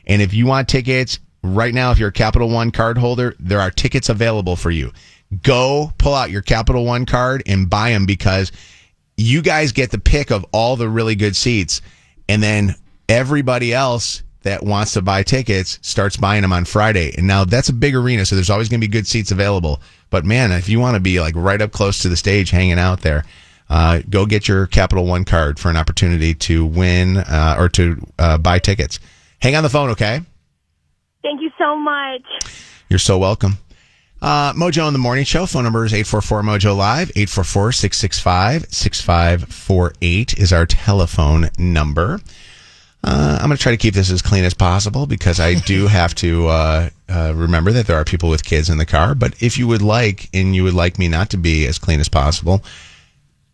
And if you want tickets right now, if you're a Capital One card holder, there are tickets available for you. Go pull out your Capital One card and buy them, because you guys get the pick of all the really good seats. And then everybody else that wants to buy tickets starts buying them on Friday. And now that's a big arena, so there's always going to be good seats available. But man, if you want to be like right up close to the stage hanging out there, go get your Capital One card for an opportunity to win or to buy tickets. Hang on the phone, okay? Thank you so much. You're so welcome. Mojo in the Morning Show. Phone number is 844-MOJO-LIVE. 844-665-6548 is our telephone number. I'm going to try to keep this as clean as possible, because I do have to remember that there are people with kids in the car. But if you would like, and you would like me not to be as clean as possible,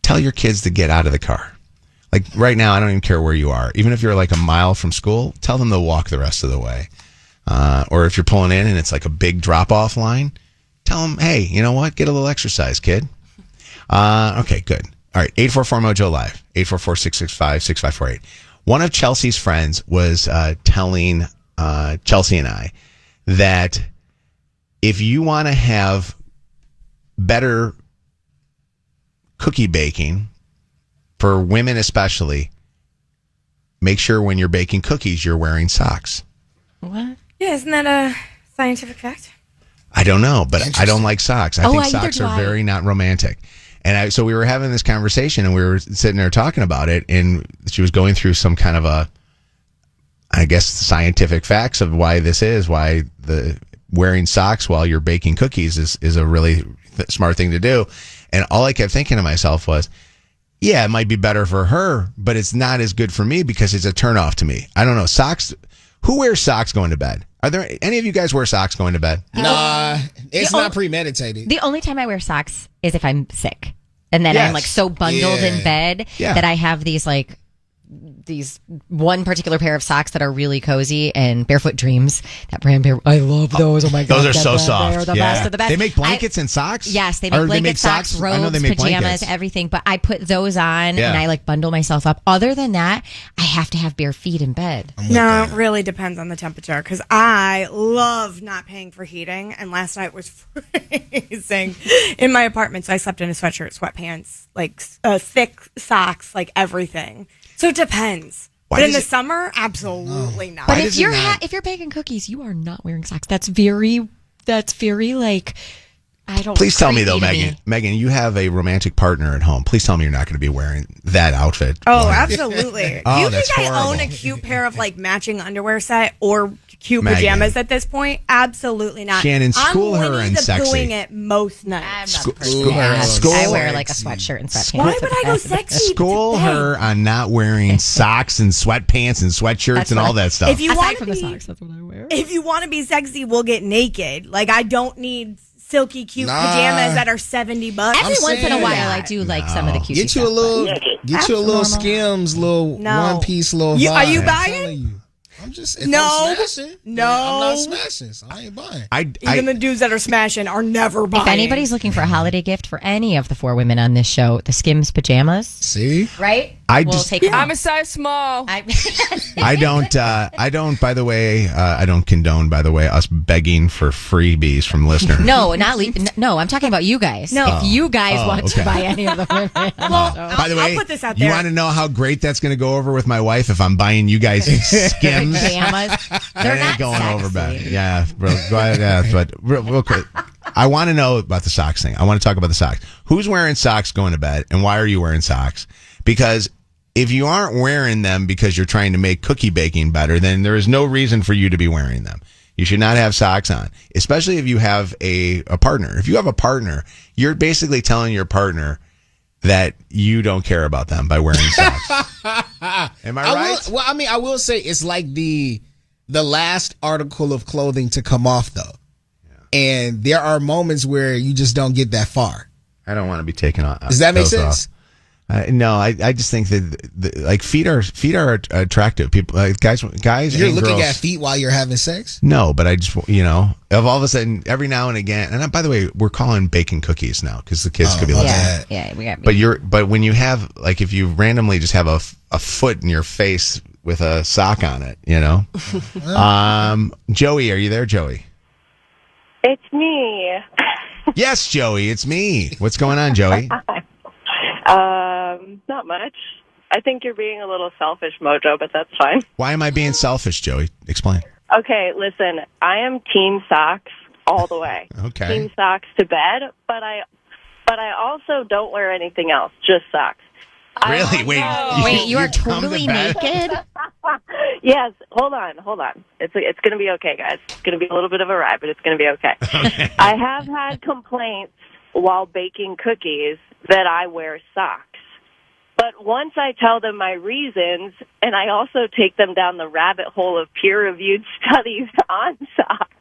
tell your kids to get out of the car. Like right now, I don't even care where you are. Even if you're like a mile from school, tell them to walk the rest of the way. Or if you're pulling in and it's like a big drop-off line, tell them, hey, you know what? Get a little exercise, kid. Okay, good. All right, 844-MOJO-LIVE, 844-665-6548. One of Chelsea's friends was telling Chelsea and I that if you want to have better cookie baking, for women especially, make sure when you're baking cookies, you're wearing socks. What? Yeah, isn't that a scientific fact? I don't know, but I don't like socks. I think socks are very not romantic. And so we were having this conversation, and we were sitting there talking about it, and she was going through some kind of I guess, scientific facts of why the wearing socks while you're baking cookies is a really smart thing to do. And all I kept thinking to myself was, yeah, it might be better for her, but it's not as good for me, because it's a turnoff to me. I don't know. Socks. Who wears socks going to bed? Are there any of you guys wear socks going to bed? Nah, it's not premeditated. The only time I wear socks is if I'm sick. And then I'm like so bundled in bed that I have these one particular pair of socks that are really cozy, and Barefoot Dreams, that brand pair. I love those. Oh my God. Those are so soft. They're the best of the best. They make blankets and socks? Yes, they make blankets, socks, robes, pajamas, blankets. Everything. But I put those on and I like bundle myself up. Other than that, I have to have bare feet in bed. No, it really depends on the temperature, because I love not paying for heating. And last night was freezing in my apartment. So I slept in a sweatshirt, sweatpants, like thick socks, like everything. So it depends. But in the summer, absolutely not. But if you're baking cookies, you are not wearing socks. That's very like, I don't. Please tell me though, Megan. Megan, you have a romantic partner at home. Please tell me you're not going to be wearing that outfit. Oh, absolutely. You think horrible. I own a cute pair of like matching underwear set or cute pajamas at this point? Absolutely not. Shannon, school her and sexy. I'm doing it most nights. School her. I wear like a sweatshirt and sweatpants. Why would I go sexy? School her on not wearing socks and sweatpants and sweatshirts and all that stuff. If you Aside from the socks, that's what I wear. If you want to be sexy, we'll get naked. Like, I don't need silky cute pajamas that are $70. Every once in a while, I do like some of the cute. Get you a little Skims, little one piece, little vibe. Are you buying? I'm just I'm smashing. No, I'm not smashing. So I ain't buying. Even the dudes that are smashing are never buying. If anybody's looking for a holiday gift for any of the four women on this show, the Skims pajamas. See, right? I'm a size small. I don't. By the way, I don't condone. By the way, us begging for freebies from listeners. No, no. I'm talking about you guys. No, if you guys want to buy any of the women. By the way, I'll put this out there. You want to know how great that's going to go over with my wife if I'm buying you guys Skims pajamas? They're not going sexy. over bad. Yeah, bro. Go ahead. Yeah, but real quick. I want to know about the socks thing. I want to talk about the socks. Who's wearing socks going to bed, and why are you wearing socks? Because if you aren't wearing them because you're trying to make cookie baking better, then there is no reason for you to be wearing them. You should not have socks on, especially if you have a partner. If you have a partner, you're basically telling your partner that you don't care about them by wearing socks. Am I right? I will say it's like the last article of clothing to come off, though. And there are moments where you just don't get that far. I don't want to be taken off. Does that make sense? No, I just think that like feet are attractive. People, guys. You're and looking girls, at feet while you're having sex? No, but I just of all of a sudden, every now and again. And by the way, we're calling baking cookies now because the kids could be like, yeah, we got. But when you have like if you randomly just have a foot in your face with a sock on it, you know? Joey, are you there, Joey? It's me. Yes, Joey, it's me. What's going on, Joey? Not much. I think you're being a little selfish, Mojo, but that's fine. Why am I being selfish, Joey? Explain. Okay, listen, I am team socks all the way. Okay. Team socks to bed, but I also don't wear anything else, just socks. Really? Wait, you are come totally back? naked? Yes, hold on. It's going to be okay, guys. It's going to be a little bit of a ride, but it's going to be okay. I have had complaints while baking cookies that I wear socks. But once I tell them my reasons, and I also take them down the rabbit hole of peer-reviewed studies on socks.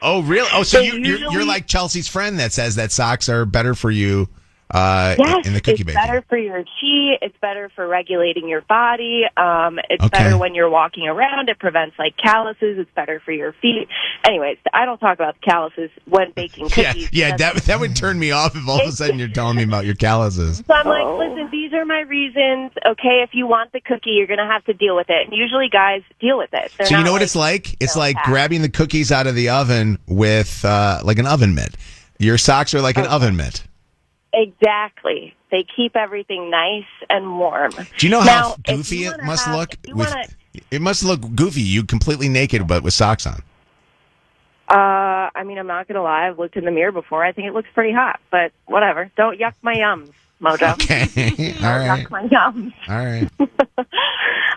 Oh, really? Oh, so you're usually- like Chelsea's friend that says that socks are better for you Yes, in the cookie it's baking. better for your chi. It's better for regulating your body. It's Okay. better when you're walking around. It prevents like calluses. It's better for your feet. Anyways, I don't talk about calluses when baking cookies. Yeah, that would turn me off if all of a sudden you're telling me about your calluses. So I'm like, listen, these are my reasons. Okay, if you want the cookie, you're going to have to deal with it. And usually guys deal with it. They're So you not know what it's like? It's like grabbing the cookies out of the oven with like an oven mitt. Your socks are like an oven mitt. Exactly. They keep everything nice and warm. Do you know Now, how if goofy you it wanna must have- look? if you wanna- It must look goofy. You completely naked, but with socks on. I mean, I'm not going to lie. I've looked in the mirror before. I think it looks pretty hot, but whatever. Don't yuck my yums, Mojo. Okay. All right. Yuck my yums. All right.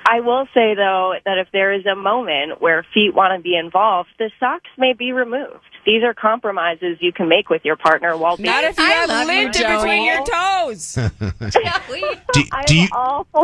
I will say, though, that if there is a moment where feet want to be involved, the socks may be removed. These are compromises you can make with your partner while being... Not if you have love you, lint in between Joey. your toes.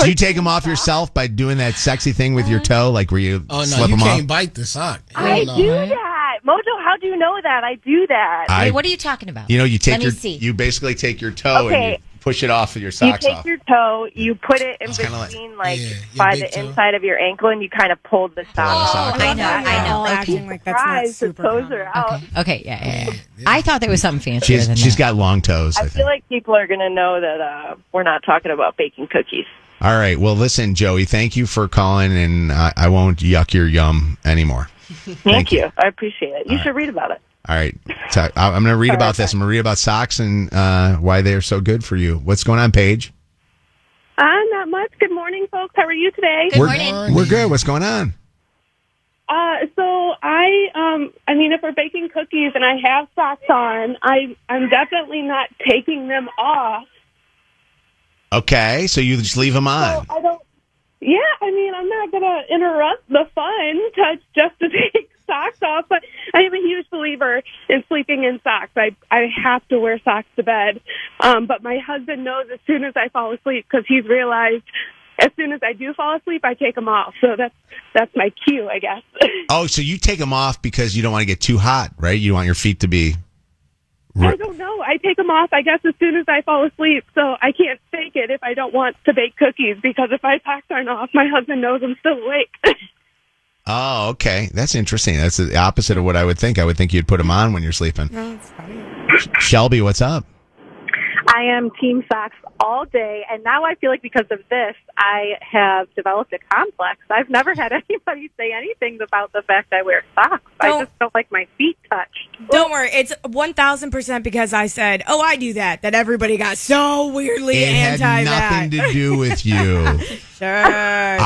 Do you take them off yourself by doing that sexy thing with your toe, like where you Oh no, slip you them can't off? bite the sock. I Hell no. do that. Mojo, how do you know that? I do that. Wait, what are you talking about? You know, you take Let me your see. you basically take your toe and Okay. you push it off of your You socks take off. your toe, you put it in kinda like- between, Yeah, your by big the toe. inside of your ankle, and you kind of pull the sock. sock I know, I know. All Okay. acting like that's not Surprise, the super toes common. are out. Okay, yeah. I thought there was something fancier than She's that. got long toes. I I think. feel like people are going to know that we're not talking about baking cookies. All right. Well, listen, Joey. Thank you for calling, and I won't yuck your yum anymore. Thank you. I appreciate it. You should read about it. All right. So I'm going to read about this. I'm going to read about socks and why they are so good for you. What's going on, Paige? Not much. Good morning, folks. How are you today? Good morning. We're good. What's going on? So I mean, if we're baking cookies and I have socks on, I'm definitely not taking them off. Okay. So you just leave them on. I don't. Yeah, I mean, I'm not gonna interrupt the fun just to take socks off. But I am a huge believer in sleeping in socks. I have to wear socks to bed. But my husband knows as soon as I fall asleep because he's realized as soon as I do fall asleep, I take them off. So that's my cue, I guess. Oh, so you take them off because you don't want to get too hot, right? You want your feet to be. I don't know. I take them off, I guess, as soon as I fall asleep. So I can't fake it if I don't want to bake cookies because if my socks aren't off, my husband knows I'm still awake. Oh, okay. That's interesting. That's the opposite of what I would think. I would think you'd put them on when you're sleeping. No, it's funny. Shelby, what's up? I am team socks all day, and now I feel like because of this, I have developed a complex. I've never had anybody say anything about the fact I wear socks. I Don't- just don't like my feet touched. Don't worry, it's 1,000% because I said, "Oh, I do that." That everybody got so weirdly It had anti nothing that. to do with you. Sure.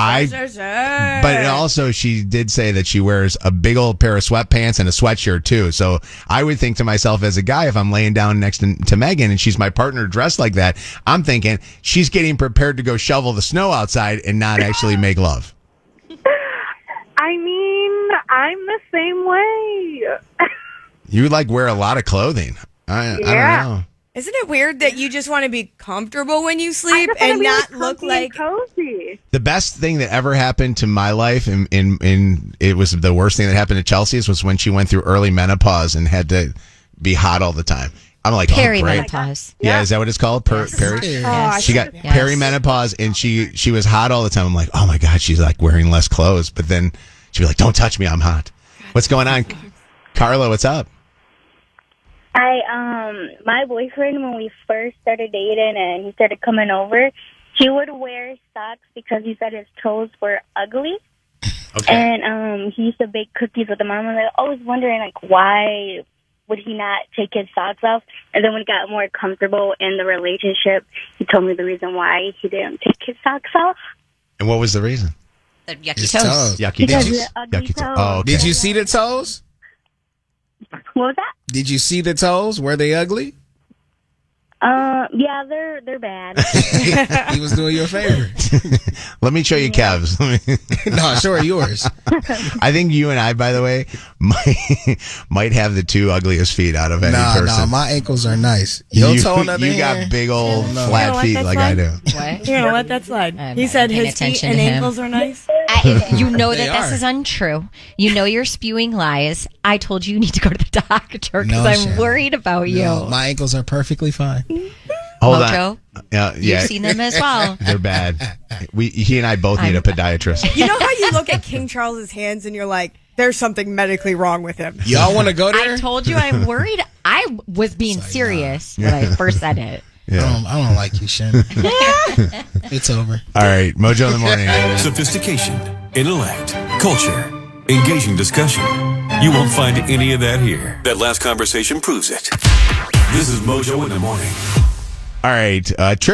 But also, she did say that she wears a big old pair of sweatpants and a sweatshirt too. So I would think to myself as a guy, if I'm laying down next to Megan and she's my partner dressed like that, I'm thinking she's getting prepared to go shovel the snow outside and not actually make love. I mean, I'm the same way. You like wear a lot of clothing. I don't know. Isn't it weird that you just want to be comfortable when you sleep and not look like? cozy. The best thing that ever happened to my life, and it was the worst thing that happened to Chelsea's, was when she went through early menopause and had to be hot all the time. I'm like, oh, great. Perimenopause. Yeah, is that what it's called? Peri? Yes. She got Yes. perimenopause, and she was hot all the time. I'm like, oh my god, she's like wearing less clothes. But then she'd be like, don't touch me, I'm hot. What's going on, Carla? What's up? My boyfriend, when we first started dating and he started coming over, he would wear socks because he said his toes were ugly. Okay. And he used to bake cookies with them. I'm always wondering, like, why would he not take his socks off? And then when he got more comfortable in the relationship, he told me the reason why he didn't take his socks off. And what was the reason? The yucky His toes. toes. Yucky Because toes. of the ugly Yucky toes. Oh, okay. Did you see the toes? What was that? Did you see the toes? Were they ugly? Yeah, they're bad. He was doing you a favor. Let me show you Kev's. No, sure, yours. I think you and I, by the way, might have the two ugliest feet out of any person. No, my ankles are nice. Your toe, on the other you hand, got big old You know flat what, feet that's like I fine. do. What? You're gonna let that slide. I'm He not said paying his feet attention and to him. ankles are nice. You know They that this are. is untrue. You know you're spewing lies. I told you need to go to the doctor because No, I'm Shannon. worried about you. No, my ankles are perfectly fine. Hold Mojo, on. Yeah, you've seen them as well. They're bad. He and I both need a podiatrist. You know how you look at King Charles's hands and you're like, there's something medically wrong with him. Y'all want to go there? I told you I'm worried. I was being serious when I first said it. Yeah. I don't like you, Shen. It's over. All right, Mojo in the morning. Sophistication, intellect, culture, engaging discussion. You won't find any of that here. That last conversation proves it. This is Mojo in the morning. All right,